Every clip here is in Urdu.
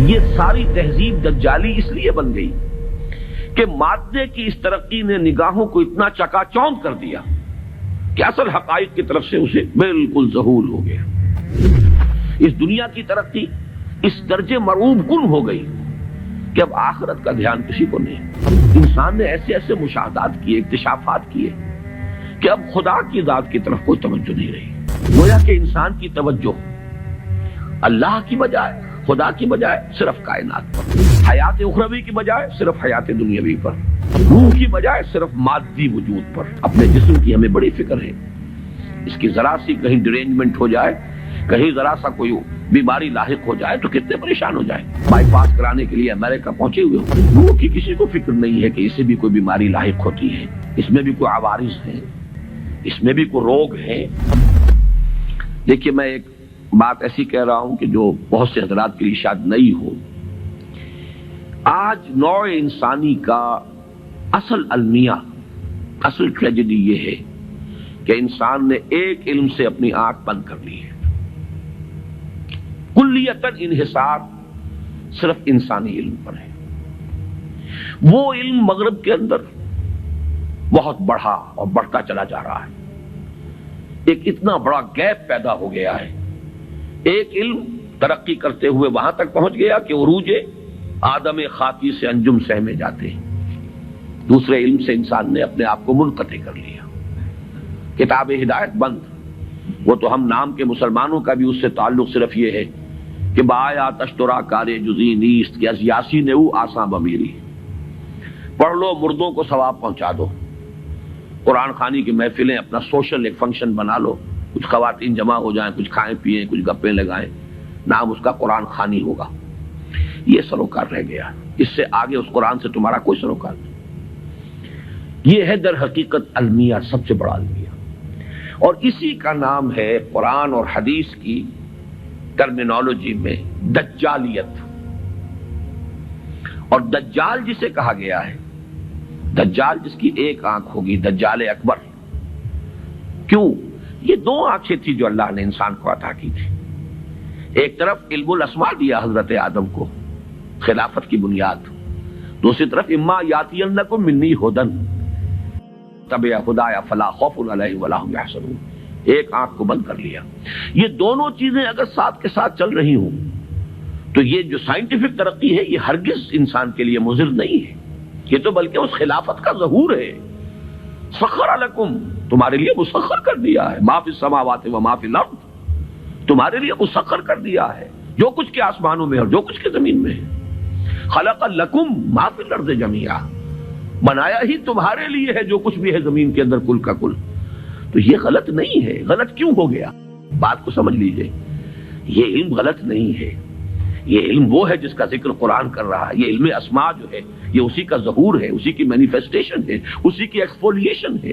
یہ ساری تہذیب دجالی اس لیے بن گئی کہ مادے کی اس ترقی نے نگاہوں کو اتنا چکا چوند کر دیا کہ اصل حقائق کی طرف سے اسے بالکل ذہول ہو گیا۔ اس دنیا کی ترقی اس درجے مرعوب کن ہو گئی کہ اب آخرت کا دھیان کسی کو نہیں۔ انسان نے ایسے ایسے مشاہدات کیے، اکتشافات کیے کہ اب خدا کی ذات کی طرف کوئی توجہ نہیں رہی۔ گویا کہ انسان کی توجہ اللہ کی بجائے، خدا کی بجائے صرف کائنات پر، حیات اخروی کی بجائے صرف حیات دنیاوی پر، روح کی بجائے صرف مادی وجود پر۔ اپنے جسم کی ہمیں بڑی فکر ہے، اس کی ذرا سی کہیں ڈرینجمنٹ ہو جائے، کہیں ذرا سا کوئی بیماری لاحق ہو جائے تو کتنے پریشان ہو جائیں۔ بائی پاس کرانے کے لیے امریکہ پہنچے ہوئے ہوں، روح کی کسی کو فکر نہیں ہے کہ اسے بھی کوئی بیماری لاحق ہوتی ہے، اس میں بھی کوئی عوارض ہیں، اس میں بھی کوئی روگ ہے۔ دیکھیے میں ایک بات ایسی کہہ رہا ہوں کہ جو بہت سے حضرات کے لیے شاید نئی ہو۔ آج نوع انسانی کا اصل المیہ، اصل ٹریجڈی یہ ہے کہ انسان نے ایک علم سے اپنی آنکھ بند کر لی ہے۔ کلیتاً انحصار صرف انسانی علم پر ہے۔ وہ علم مغرب کے اندر بہت بڑھا اور بڑھتا چلا جا رہا ہے۔ ایک اتنا بڑا گیپ پیدا ہو گیا ہے، ایک علم ترقی کرتے ہوئے وہاں تک پہنچ گیا کہ عروج آدم خاکی سے انجم سہ میں جاتے ہیں، دوسرے علم سے انسان نے اپنے آپ کو منقطع کر لیا۔ کتاب ہدایت بند، وہ تو ہم نام کے مسلمانوں کا بھی اس سے تعلق صرف یہ ہے کہ بایا تشترا کارے جزی نیست کہ از یاسین او آساں بمیری، پڑھ لو مردوں کو ثواب پہنچا دو۔ قرآن خوانی کی محفلیں اپنا سوشل ایک فنکشن بنا لو، کچھ خواتین جمع ہو جائیں، کچھ کھائیں پیئیں، کچھ گپیں لگائیں، نام اس کا قرآن خوانی ہوگا۔ یہ سروکار رہ گیا، اس سے آگے اس قرآن سے تمہارا کوئی سروکار نہیں۔ یہ ہے در حقیقت المیہ، سب سے بڑا المیہ، اور اسی کا نام ہے قرآن اور حدیث کی ٹرمینالوجی میں دجالیت۔ اور دجال جسے کہا گیا ہے، دجال جس کی ایک آنکھ ہوگی، دجال اکبر۔ کیوں؟ یہ دو آنکھیں تھی جو اللہ نے انسان کو عطا کی تھی۔ ایک طرف علم الاسماء دیا حضرت آدم کو، خلافت کی بنیاد، دوسری طرف اما یاتینکم منی ھدی تبع خدایا فلا خوف علیہم ولا ھم یحزنون، ایک آنکھ کو بند کر لیا۔ یہ دونوں چیزیں اگر ساتھ کے ساتھ چل رہی ہوں تو یہ جو سائنٹیفک ترقی ہے یہ ہرگز انسان کے لیے مضر نہیں ہے، یہ تو بلکہ اس خلافت کا ظہور ہے۔ سخر لکم، تمہارے لیے مسخر کر دیا ہے، ما فی السماوات و ما فی الارض، تمہارے لیے مسخر کر دیا ہے جو کچھ کے آسمانوں میں اور جو کچھ کے زمین میں ہے۔ خلق لکم ما فی الارض جمیعا، بنایا ہی تمہارے لیے ہے جو کچھ بھی ہے زمین کے اندر کل کا کل۔ تو یہ غلط نہیں ہے۔ غلط کیوں ہو گیا؟ بات کو سمجھ لیجئے، یہ علم غلط نہیں ہے، یہ علم وہ ہے جس کا ذکر قرآن کر رہا ہے۔ یہ علم اسماء جو ہے یہ اسی کا ظہور ہے، اسی کی مینیفیسٹیشن ہے، اسی کی ایکسفولیشن ہے،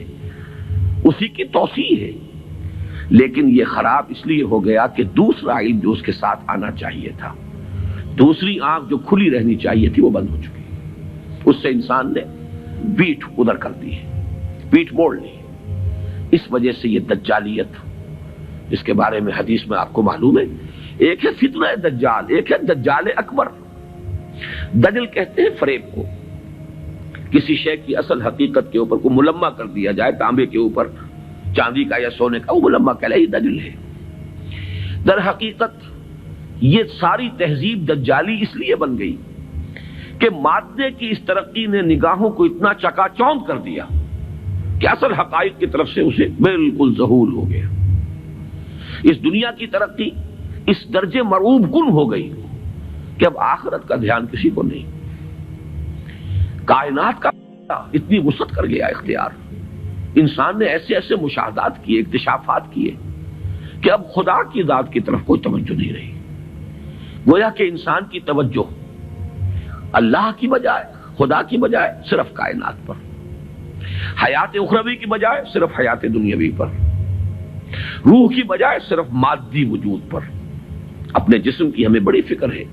اسی کی توسیع ہے۔ لیکن یہ خراب اس لیے ہو گیا کہ دوسرا علم جو اس کے ساتھ آنا چاہیے تھا، دوسری آنکھ جو کھلی رہنی چاہیے تھی، وہ بند ہو چکی۔ اس سے انسان نے پیٹھ ادھر کر دی ہے، پیٹھ موڑ لی۔ اس وجہ سے یہ دجالیت، جس کے بارے میں حدیث میں آپ کو معلوم ہے، ایک ہے فتنہ دجال، ایک ہے دجال اکبر۔ دجل کہتے ہیں فریب کو، کسی شے کی اصل حقیقت کے اوپر کو ملمہ کر دیا جائے، تانبے کے اوپر چاندی کا یا سونے کا، وہ ملمہ کہلائی دجل ہے۔ در حقیقت یہ ساری تہذیب دجالی اس لیے بن گئی کہ مادے کی اس ترقی نے نگاہوں کو اتنا چکا چوند کر دیا کہ اصل حقائق کی طرف سے اسے بالکل ذہول ہو گیا۔ اس دنیا کی ترقی اس درجے مرعوب کن ہو گئی کہ اب آخرت کا دھیان کسی کو نہیں۔ کائنات کا اتنی وسعت کر گیا اختیار، انسان نے ایسے ایسے مشاہدات کیے، اکتشافات کیے کہ اب خدا کی ذات کی طرف کوئی توجہ نہیں رہی۔ گویا کہ انسان کی توجہ اللہ کی بجائے، خدا کی بجائے صرف کائنات پر، حیات اخروی کی بجائے صرف حیات دنیاوی پر، روح کی بجائے صرف مادی وجود پر۔ اپنے جسم کی ہمیں بڑی فکر ہے،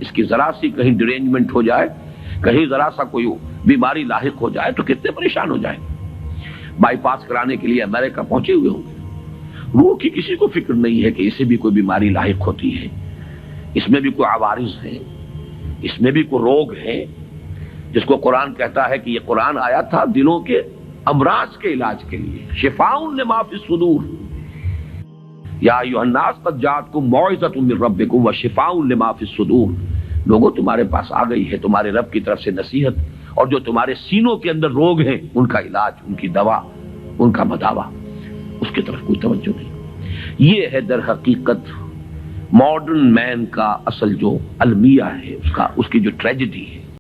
اس کی ذرا سی کہیں ڈرینجمنٹ ہو جائے، کہیں ذرا سا کوئی بیماری لاحق ہو جائے تو کتنے پریشان ہو جائیں۔ بائی پاس کرانے کے لیے امریکہ پہنچے ہوئے ہوں گے، روح کی کسی کو فکر نہیں ہے کہ اسے بھی کوئی بیماری لاحق ہوتی ہے، اس میں بھی کوئی عوارض ہیں، اس میں بھی کوئی روگ ہیں، جس کو قرآن کہتا ہے کہ یہ قرآن آیا تھا دلوں کے امراض کے علاج کے لیے، شفاء لما فی الصدور، یا ایھا الناس قد جاءتکم موعظۃ من ربکم وشفاء لما فی الصدور، لوگوں تمہارے پاس آ گئی ہے تمہارے رب کی طرف سے نصیحت، اور جو تمہارے سینوں کے اندر روگ ہیں ان کا علاج، ان کی دوا، ان کا مداوا، اس کی طرف کوئی توجہ نہیں۔ یہ ہے در حقیقت ماڈرن مین کا اصل جو المیہ ہے، اس کی جو ٹریجڈی ہے۔